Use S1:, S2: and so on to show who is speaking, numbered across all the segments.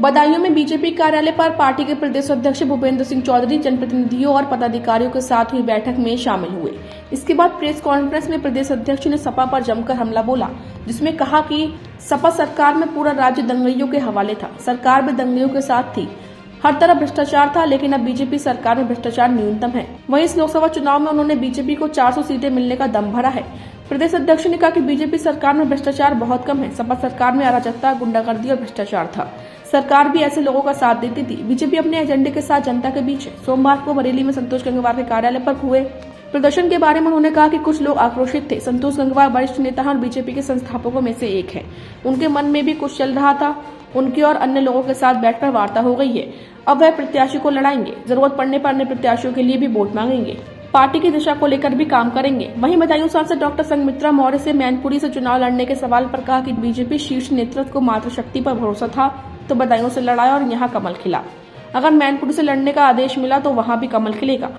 S1: बदायूं में बीजेपी कार्यालय पर पार्टी के प्रदेश अध्यक्ष भूपेंद्र सिंह चौधरी जनप्रतिनिधियों और पदाधिकारियों के साथ हुई बैठक में शामिल हुए। इसके बाद प्रेस कॉन्फ्रेंस में प्रदेश अध्यक्ष ने सपा पर जमकर हमला बोला, जिसमें कहा कि सपा सरकार में पूरा राज्य दंगइयों के हवाले था। सरकार भी दंगइयों के साथ थी, हर तरफ भ्रष्टाचार था, लेकिन अब बीजेपी सरकार में भ्रष्टाचार न्यूनतम है। वहीं इस लोकसभा चुनाव में उन्होंने बीजेपी को 400 सीटें मिलने का दम भरा है। प्रदेश अध्यक्ष ने कहा कि बीजेपी सरकार में भ्रष्टाचार बहुत कम है। सपा सरकार में अराजकता, गुंडागर्दी और भ्रष्टाचार था। सरकार भी ऐसे लोगों का साथ देती थी। बीजेपी अपने एजेंडे के साथ जनता के बीच है। सोमवार को बरेली में संतोष गंगवार के कार्यालय पर हुए प्रदर्शन के बारे में उन्होंने कहा कि कुछ लोग आक्रोशित थे। संतोष गंगवार वरिष्ठ नेता हैं और बीजेपी के संस्थापकों में से एक है। उनके मन में भी कुछ चल रहा था। उनके और अन्य लोगों के साथ बैठकर वार्ता हो गई है। अब वह प्रत्याशी को लड़ाएंगे। जरूरत पड़ने पर अन्य प्रत्याशियों के लिए भी वोट मांगेंगे। पार्टी की दिशा को लेकर भी काम करेंगे। वहीं बदायूं सांसद डॉक्टर संघमित्रा मौर्य से मैनपुरी से चुनाव लड़ने के सवाल पर कहा कि बीजेपी शीर्ष नेतृत्व को मातृशक्ति पर भरोसा था तो बदायूं से लड़ाया और यहाँ कमल खिला। अगर मैनपुरी से लड़ने का आदेश मिला तो वहाँ भी कमल खिलेगा।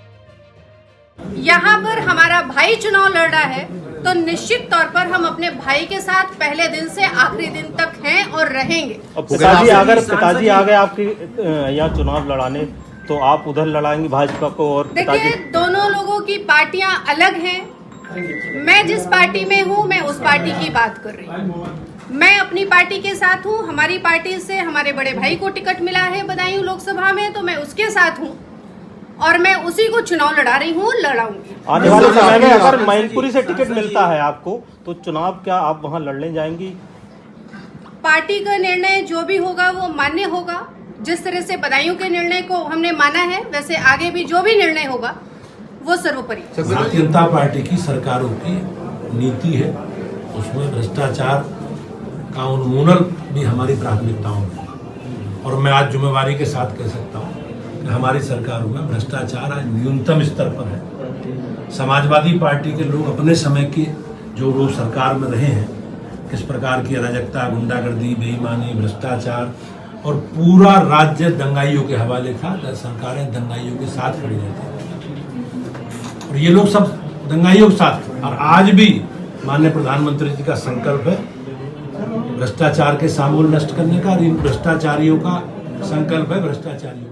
S2: यहाँ पर हमारा भाई चुनाव लड़ रहा है तो निश्चित तौर पर हम अपने भाई के साथ पहले दिन से आखिरी दिन तक हैं और रहेंगे।
S3: पिताजी आ गए आपके यहाँ चुनाव लड़ाने, तो आप उधर लड़ाएंगे भाजपा को? और
S2: देखिए, दोनों लोगों की पार्टियां अलग हैं। मैं जिस पार्टी में हूँ मैं उस पार्टी की बात कर रही हूँ। मैं अपनी पार्टी के साथ हूँ। हमारी पार्टी से हमारे बड़े भाई को टिकट मिला है बदायूं लोकसभा में, तो मैं उसके साथ हूँ और मैं उसी को चुनाव लड़ा रही हूँ, लड़ाऊंगी।
S3: आने वाले समय में अगर मैनपुरी से टिकट मिलता है आपको, तो चुनाव क्या आप वहाँ लड़ने जाएंगी?
S2: पार्टी का निर्णय जो भी होगा वो मान्य होगा। जिस तरह से बदायूं के निर्णय को हमने माना है, वैसे आगे भी जो भी निर्णय होगा वो सर्वोपरि।
S4: भारतीय जनता पार्टी की सरकारों की नीति है, उसमें भ्रष्टाचार का उन्मूलन भी हमारी प्राथमिकताओं में। और मैं आज जिम्मेवारी के साथ कह सकता हूँ कि हमारी सरकारों में भ्रष्टाचार आज न्यूनतम स्तर पर है। समाजवादी पार्टी के लोग अपने समय के जो लोग सरकार में रहे हैं, किस प्रकार की अराजकता, गुंडागर्दी, बेईमानी, भ्रष्टाचार और पूरा राज्य दंगाइयों के हवाले था। सरकारें दंगाइयों के साथ खड़ी रहती और ये लोग सब दंगाइयों के साथ। और आज भी माननीय प्रधानमंत्री जी का संकल्प है भ्रष्टाचार के सामूल नष्ट करने का। इन भ्रष्टाचारियों का संकल्प है भ्रष्टाचारियों